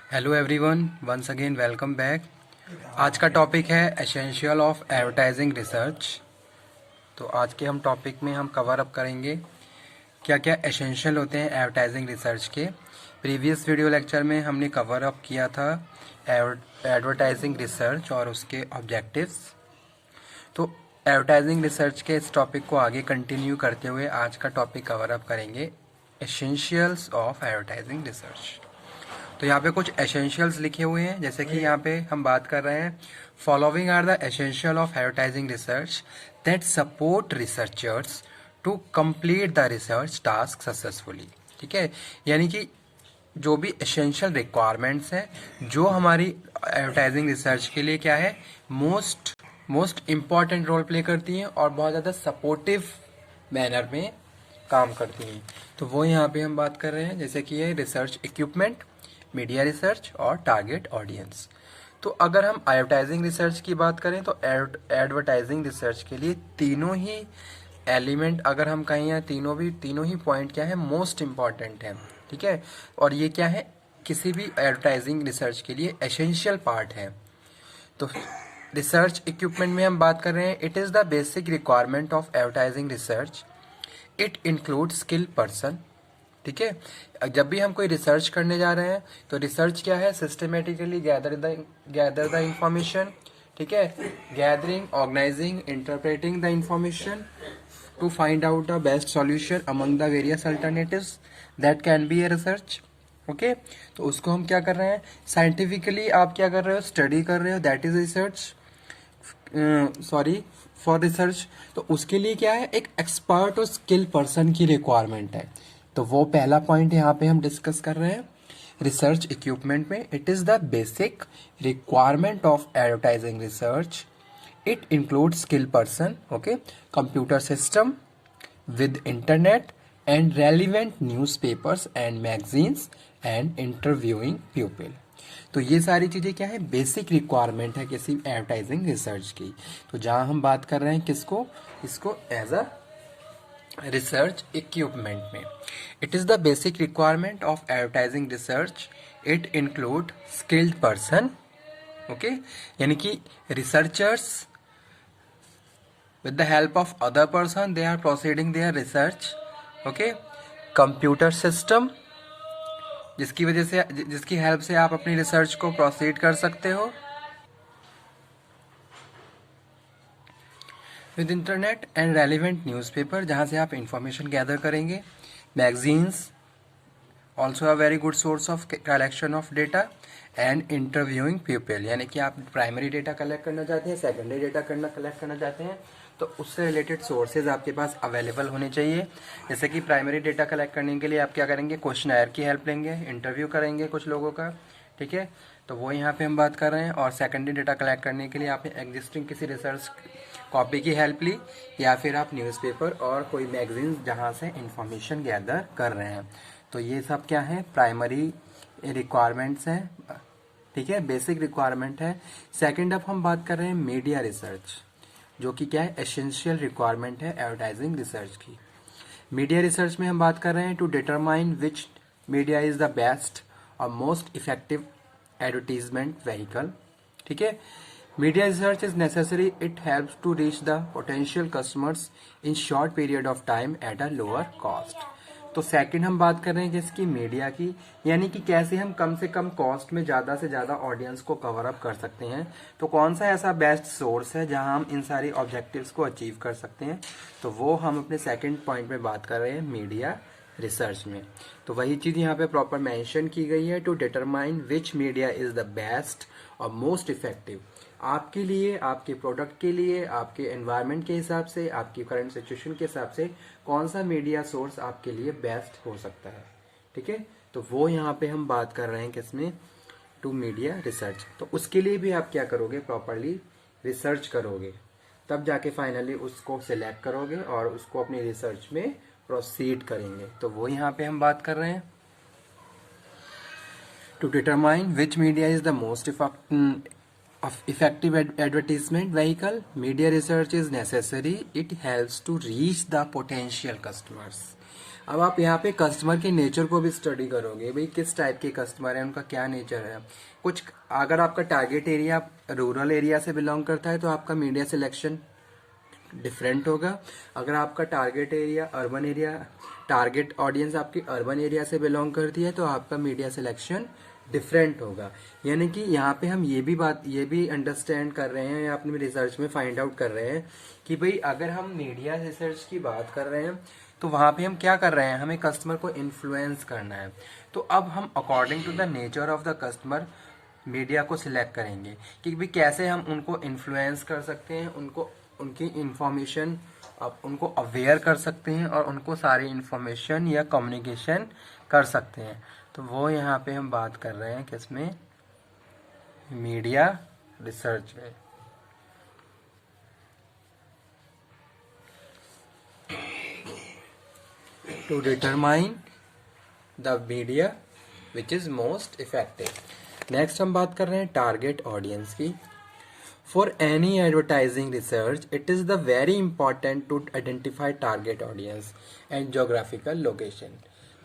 Hello everyone, once again welcome back. आज का topic है एसेंशियल ऑफ एडवर्टाइजिंग रिसर्च। तो आज के हम टॉपिक में हम कवर अप करेंगे क्या क्या एसेंशियल होते हैं एडवर्टाइजिंग रिसर्च के। प्रीवियस वीडियो लेक्चर में हमने कवर अप किया था एडवर्टाइजिंग रिसर्च और उसके ऑब्जेक्टिव्स। तो एडवर्टाइजिंग रिसर्च के इस टॉपिक को आगे कंटिन्यू करते हुए आज का टॉपिक कवर अप करेंगे एसेंशियल्स ऑफ एडवर्टाइजिंग रिसर्च। तो यहाँ पे कुछ एसेंशियल्स लिखे हुए हैं, जैसे कि यहाँ पे हम बात कर रहे हैं following are the essential of advertising research that support researchers to complete the research task successfully. ठीक है, यानी कि जो भी एसेंशियल रिक्वायरमेंट्स हैं जो हमारी एडवर्टाइजिंग रिसर्च के लिए क्या है मोस्ट इम्पॉर्टेंट रोल प्ले करती हैं और बहुत ज़्यादा सपोर्टिव मैनर में काम करती हैं। तो वो यहाँ पे हम बात कर रहे हैं, जैसे कि ये रिसर्च इक्विपमेंट, मीडिया रिसर्च और टारगेट ऑडियंस। तो अगर हम एडवर्टाइजिंग रिसर्च की बात करें तो एडवर्टाइजिंग रिसर्च के लिए तीनों ही एलिमेंट अगर हम कहें या तीनों ही पॉइंट क्या है मोस्ट इम्पॉर्टेंट है। ठीक है, और ये क्या है किसी भी एडवर्टाइजिंग रिसर्च के लिए एसेंशियल पार्ट है। तो रिसर्च इक्विपमेंट में हम बात कर रहे हैं, it is the basic requirement of advertising research. It include skill person. ठीक है, जब भी हम कोई रिसर्च करने जा रहे हैं तो रिसर्च क्या है, सिस्टमेटिकली गैदर द इंफॉर्मेशन। ठीक है, gathering, organising, interpreting the information to find out the best solution among the various alternatives that can be a research. Okay, तो उसको हम क्या कर रहे हैं, साइंटिफिकली आप क्या कर रहे हो, स्टडी कर रहे हो, that is research. For research, तो उसके लिए क्या है, एक एक्सपर्ट और स्किल पर्सन की रिक्वायरमेंट है। तो वो पहला पॉइंट यहाँ पे हम डिस्कस कर रहे हैं रिसर्च इक्विपमेंट में। It is the basic requirement of advertising research. It include skill person, okay, computer system with internet and relevant newspapers and magazines and interviewing people। तो ये सारी चीज़ें क्या है, बेसिक रिक्वायरमेंट है किसी एडवर्टाइजिंग रिसर्च की। तो जहाँ हम बात कर रहे हैं किसको, इसको एज अ रिसर्च इक्विपमेंट में। It is the basic requirement of advertising research. It include skilled person, okay, यानी कि researchers with the help of other person they are proceeding their research। okay, computer system जिसकी help से आप अपनी research को proceed कर सकते हो। With internet and relevant newspaper, जहाँ से आप इंफॉर्मेशन गैदर करेंगे। Magazines also a very good source of collection of data. And interviewing people, यानी कि आप प्राइमरी डेटा कलेक्ट करना चाहते हैं, सेकेंडरी डेटा कलेक्ट करना चाहते हैं, तो उससे रिलेटेड सोर्सेज आपके पास अवेलेबल होने चाहिए। जैसे कि प्राइमरी डेटा कलेक्ट करने के लिए आप क्या करेंगे, क्वेश्चनर की हेल्प लेंगे, इंटरव्यू करेंगे कुछ लोगों का। ठीक है, तो वो यहाँ पे हम बात कर रहे हैं। और सेकेंडरी डेटा कलेक्ट करने के लिए आपने एग्जिस्टिंग किसी रिसर्च कॉपी की हेल्प ली, या फिर आप न्यूज़पेपर और कोई मैगजीन जहाँ से इंफॉर्मेशन गैदर कर रहे हैं। तो ये सब क्या है, प्राइमरी रिक्वायरमेंट्स हैं। ठीक है, बेसिक रिक्वायरमेंट है। सेकेंड अब हम बात कर रहे हैं मीडिया रिसर्च, जो कि क्या है, एसेंशियल रिक्वायरमेंट है एडवर्टाइजिंग रिसर्च की। मीडिया रिसर्च में हम बात कर रहे हैं to determine which media is the best और मोस्ट इफेक्टिव एडवर्टीजमेंट व्हीकल। ठीक है, media research is necessary, it helps to reach the potential customers in short period of time at a lower cost. तो second हम बात कर रहे हैं जिसकी मीडिया की, यानी कि कैसे हम कम से कम कॉस्ट में ज़्यादा से ज़्यादा ऑडियंस को कवर अप कर सकते हैं। तो कौन सा ऐसा बेस्ट सोर्स है जहां हम इन सारी ऑब्जेक्टिव्स को अचीव कर सकते हैं, तो वो हम अपने सेकंड पॉइंट में बात कर रहे हैं मीडिया रिसर्च में। तो वही चीज़ यहाँ पे प्रॉपर मेंशन की गई है, to determine which media is the best और मोस्ट इफेक्टिव आपके लिए, आपके प्रोडक्ट के लिए, आपके एनवायरनमेंट के हिसाब से, आपकी करंट सिचुएशन के हिसाब से कौन सा मीडिया सोर्स आपके लिए बेस्ट हो सकता है। ठीक है, तो वो यहाँ पे हम बात कर रहे हैं किसमें, टू मीडिया रिसर्च। तो उसके लिए भी आप क्या करोगे, प्रॉपरली रिसर्च करोगे, तब जाके फाइनली उसको सिलेक्ट करोगे और उसको अपनी रिसर्च में प्रोसीड करेंगे। तो वो यहाँ पे हम बात कर रहे हैं to determine which media is the most effective advertisement vehicle. Media research is necessary, it helps to reach the potential customers। अब आप यहाँ पे कस्टमर के नेचर को भी स्टडी करोगे, भाई किस टाइप के कस्टमर है, उनका क्या नेचर है। कुछ अगर आपका टारगेट एरिया रूरल एरिया से बिलोंग करता है तो आपका मीडिया सिलेक्शन डिफरेंट होगा। अगर आपका target area urban area, target audience आपकी अर्बन एरिया से बिलोंग करती है तो आपका मीडिया सिलेक्शन डिफरेंट होगा। यानी कि यहाँ पे हम ये भी अंडरस्टैंड कर रहे हैं या अपने रिसर्च में फाइंड आउट कर रहे हैं कि भाई अगर हम मीडिया रिसर्च की बात कर रहे हैं तो वहाँ पे हम क्या कर रहे हैं, हमें कस्टमर को इन्फ्लुएंस करना है। तो अब हम according to the nature of the customer media को सिलेक्ट करेंगे कि भाई कैसे हम उनको इन्फ्लुएंस कर सकते हैं, उनको उनकी इंफॉर्मेशन आप उनको अवेयर कर सकते हैं और उनको सारी इंफॉर्मेशन या कम्युनिकेशन कर सकते हैं। तो वो यहाँ पे हम बात कर रहे हैं किसमें, मीडिया रिसर्च में। To determine the media which is most effective. Next हम बात कर रहे हैं टारगेट ऑडियंस की। For any advertising research, it is the very important to identify target audience and geographical location.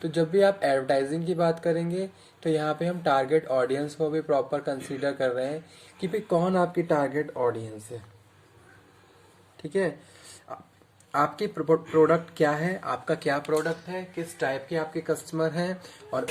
तो जब भी आप एडवर्टाइजिंग की बात करेंगे तो यहाँ पे हम टारगेट ऑडियंस को भी प्रॉपर कंसीडर कर रहे हैं कि भाई कौन आपकी टारगेट ऑडियंस है। ठीक है, आपकी प्रोडक्ट क्या है, आपका क्या प्रोडक्ट है, किस टाइप के आपके कस्टमर हैं और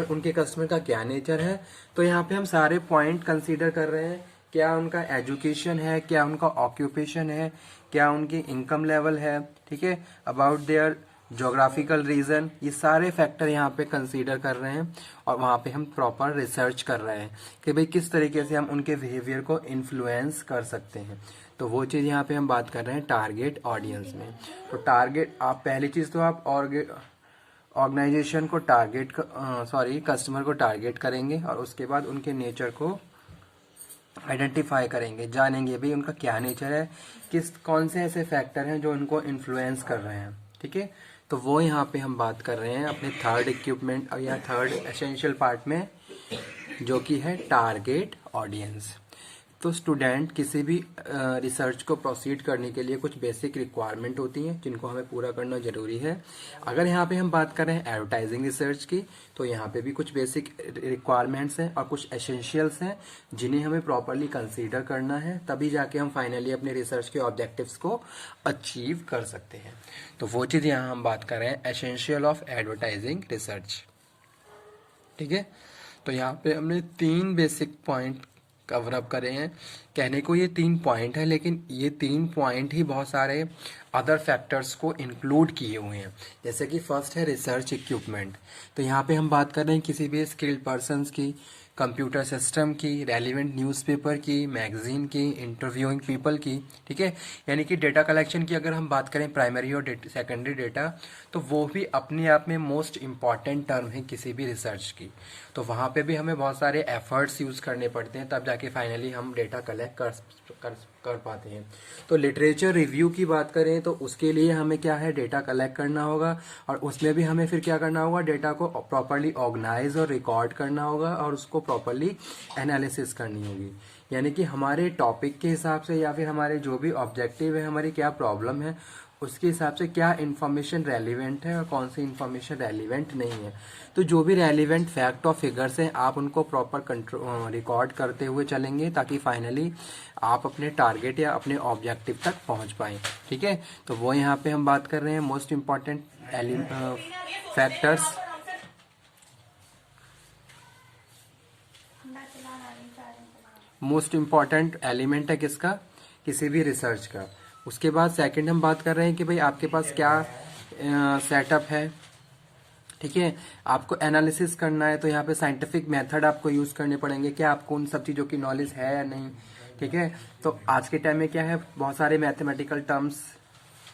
उनके कस्टमर का क्या नेचर है। तो यहाँ पे हम सारे पॉइंट कंसीडर कर रहे हैं, क्या उनका एजुकेशन है, क्या उनका ऑक्यूपेशन है, क्या उनकी इनकम लेवल है, ठीक है, अबाउट देयर ज्योग्राफिकल रीजन, ये सारे फैक्टर यहाँ पे कंसीडर कर रहे हैं और वहाँ पे हम प्रॉपर रिसर्च कर रहे हैं कि भाई किस तरीके से हम उनके बिहेवियर को इन्फ्लुएंस कर सकते हैं। तो वो चीज़ यहाँ पे हम बात कर रहे हैं टारगेट ऑडियंस में। तो टारगेट आप पहली चीज़ तो आप ऑर्गेनाइजेशन को कस्टमर को टारगेट करेंगे और उसके बाद उनके नेचर को आइडेंटिफाई करेंगे, जानेंगे भाई उनका क्या नेचर है, कौन से ऐसे फैक्टर हैं जो उनको इन्फ्लुएंस कर रहे हैं। ठीक है, तो वो यहाँ पे हम बात कर रहे हैं अपने थर्ड इक्विपमेंट या थर्ड एसेंशियल पार्ट में, जो कि है टारगेट ऑडियंस। तो स्टूडेंट किसी भी रिसर्च को प्रोसीड करने के लिए कुछ बेसिक रिक्वायरमेंट होती हैं जिनको हमें पूरा करना जरूरी है। अगर यहाँ पे हम बात कर रहे हैं एडवर्टाइजिंग रिसर्च की तो यहाँ पे भी कुछ बेसिक रिक्वायरमेंट्स हैं और कुछ एसेंशियल्स हैं जिन्हें हमें प्रॉपरली कंसीडर करना है, तभी जाके हम फाइनली अपने रिसर्च के ऑब्जेक्टिव्स को अचीव कर सकते हैं। तो वो चीज़ यहाँ हम बात कर रहे हैं एसेंशियल ऑफ एडवर्टाइजिंग रिसर्च। ठीक है, तो यहाँ पे हमने 3 बेसिक पॉइंट कवर अप करे हैं। कहने को ये 3 पॉइंट है, लेकिन ये 3 पॉइंट ही बहुत सारे अदर फैक्टर्स को इंक्लूड किए हुए हैं। जैसे कि फर्स्ट है रिसर्च इक्विपमेंट। तो यहाँ पे हम बात कर रहे हैं किसी भी स्किल्ड पर्सन्स की, कंप्यूटर सिस्टम की, रेलिवेंट न्यूज़पेपर की, मैगजीन की, इंटरव्यूइंग पीपल की। ठीक है, यानी कि डेटा कलेक्शन की अगर हम बात करें प्राइमरी और सेकेंडरी डेटा, तो वो भी अपने आप में मोस्ट इम्पॉर्टेंट टर्म है किसी भी रिसर्च की। तो वहाँ पे भी हमें बहुत सारे एफर्ट्स यूज़ करने पड़ते हैं, तब जाके फाइनली हम डेटा कलेक्ट कर पाते हैं। तो लिटरेचर रिव्यू की बात करें तो उसके लिए हमें क्या है, डेटा कलेक्ट करना होगा और उसमें भी हमें फिर क्या करना होगा, डेटा को प्रॉपरली ऑर्गेनाइज और रिकॉर्ड करना होगा और उसको प्रॉपरली एनालिसिस करनी होगी। यानी कि हमारे टॉपिक के हिसाब से या फिर हमारे जो भी ऑब्जेक्टिव है, हमारी क्या प्रॉब्लम है, उसके हिसाब से क्या इन्फॉर्मेशन रेलिवेंट है और कौन सी इन्फॉर्मेशन रेलिवेंट नहीं है। तो जो भी रेलिवेंट फैक्ट और फिगर्स हैं आप उनको प्रॉपर रिकॉर्ड करते हुए चलेंगे ताकि फाइनली आप अपने टारगेट या अपने ऑब्जेक्टिव तक पहुंच पाएं। ठीक है, तो वो यहाँ पे हम बात कर रहे हैं most important factors. Most important element है किसका, किसी भी रिसर्च का। उसके बाद सेकंड हम बात कर रहे हैं कि भाई आपके पास क्या सेटअप है। ठीक है, आपको एनालिसिस करना है तो यहाँ पे साइंटिफिक मेथड आपको यूज करने पड़ेंगे, क्या आपको उन सब चीज़ों की नॉलेज है या नहीं। ठीक है, तो आज के टाइम में क्या है, बहुत सारे मैथमेटिकल टर्म्स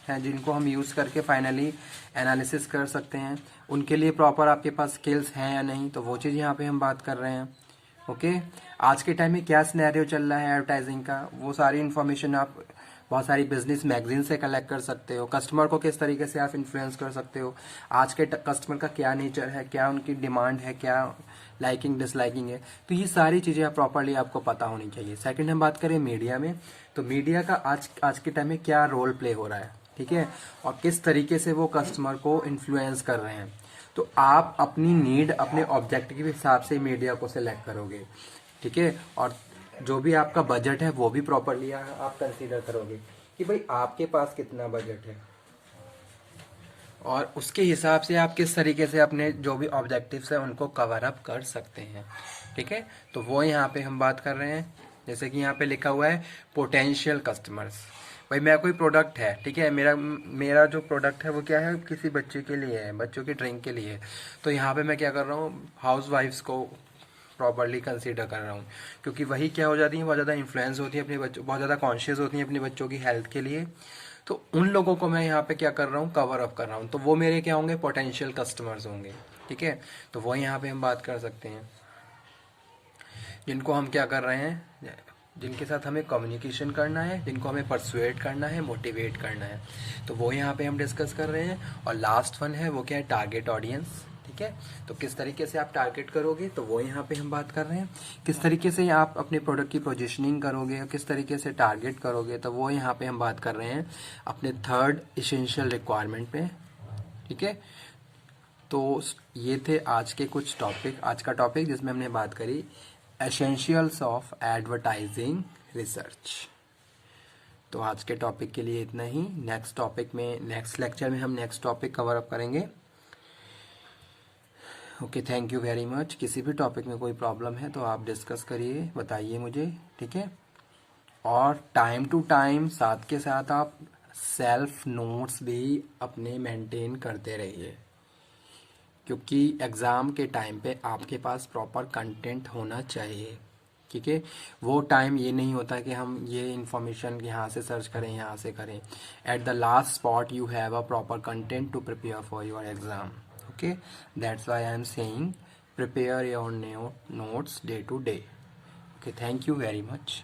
हैं जिनको हम यूज़ करके फाइनली एनालिसिस कर सकते हैं। उनके लिए प्रॉपर आपके पास स्किल्स हैं या नहीं, तो वो चीज़ यहाँ पे हम बात कर रहे हैं। ओके, आज के टाइम में क्या सिनेरियो चल रहा है एडवर्टाइजिंग का, वो सारी इन्फॉर्मेशन आप बहुत सारी बिजनेस मैगजीन से कलेक्ट कर सकते हो। कस्टमर को किस तरीके से आप इन्फ्लुएंस कर सकते हो, आज के कस्टमर का क्या नेचर है, क्या उनकी डिमांड है, क्या लाइकिंग डिसलाइकिंग है, तो ये सारी चीज़ें प्रॉपरली आपको पता होनी चाहिए। सेकंड हम बात करें मीडिया में, तो मीडिया का आज के टाइम में क्या रोल प्ले हो रहा है। ठीक है, और किस तरीके से वो कस्टमर को इन्फ्लुएंस कर रहे हैं। तो आप अपनी नीड, अपने ऑब्जेक्टिव के हिसाब से मीडिया को सिलेक्ट करोगे, ठीक है। और जो भी आपका बजट है वो भी प्रॉपरली आप कंसीडर करोगे कि भाई आपके पास कितना बजट है, और उसके हिसाब से आप किस तरीके से अपने जो भी ऑब्जेक्टिव्स हैं उनको कवर अप कर सकते हैं, ठीक है। तो वो यहाँ पे हम बात कर रहे हैं, जैसे कि यहाँ पे लिखा हुआ है पोटेंशियल कस्टमर्स। भाई मेरा कोई प्रोडक्ट है, ठीक है, मेरा मेरा जो प्रोडक्ट है वो क्या है, किसी बच्चे के लिए है, बच्चों की ड्रिंक के लिए है। तो यहाँ पे मैं क्या कर रहा हूँ, हाउस वाइफ्स को प्रॉपरली कंसीडर कर रहा हूँ, क्योंकि वही क्या हो जाती है, बहुत ज़्यादा इन्फ्लुएंस होती है अपने बच्चों, बहुत ज़्यादा कॉन्शियस होती हैं अपने बच्चों की हेल्थ के लिए। तो उन लोगों को मैं यहाँ पे क्या कर रहा हूँ, कवर अप कर रहा हूँ। तो वो मेरे क्या होंगे, पोटेंशियल कस्टमर्स होंगे, ठीक है। तो वो यहाँ पे हम बात कर सकते हैं, जिनको हम क्या कर रहे हैं, जिनके साथ हमें कम्युनिकेशन करना है, जिनको हमें परसुएट करना है, मोटिवेट करना है। तो वो यहाँ पे हम डिस्कस कर रहे हैं। और लास्ट वन है वो क्या है, टारगेट ऑडियंस, ठीक है। तो किस तरीके से आप टारगेट करोगे, तो वो यहाँ पे हम बात कर रहे हैं। किस तरीके से आप अपने प्रोडक्ट की पोजीशनिंग करोगे, किस तरीके से टारगेट करोगे, तो वो यहाँ पे हम बात कर रहे हैं अपने थर्ड इसेंशियल रिक्वायरमेंट पे, ठीक है। तो ये थे आज के कुछ टॉपिक, आज का टॉपिक जिसमें हमने बात करी एसेंशियल्स ऑफ एडवर्टाइजिंग रिसर्च। तो आज के टॉपिक के लिए इतना ही। नेक्स्ट टॉपिक में, नेक्स्ट लेक्चर में हम नेक्स्ट टॉपिक कवर अप करेंगे। Okay, thank you very much. किसी भी टॉपिक में कोई प्रॉब्लम है तो आप डिस्कस करिए, बताइए मुझे, ठीक है। और टाइम टू टाइम साथ के साथ आप सेल्फ नोट्स भी अपने मेंटेन करते रहिए, क्योंकि एग्ज़ाम के टाइम पे आपके पास प्रॉपर कंटेंट होना चाहिए, ठीक है। वो टाइम ये नहीं होता कि हम ये इन्फॉर्मेशन यहाँ से सर्च करें, यहाँ से करें। At the last spot you have a proper content to prepare for your exam, okay. That's why I am saying prepare your notes day to day. Okay, thank you very much.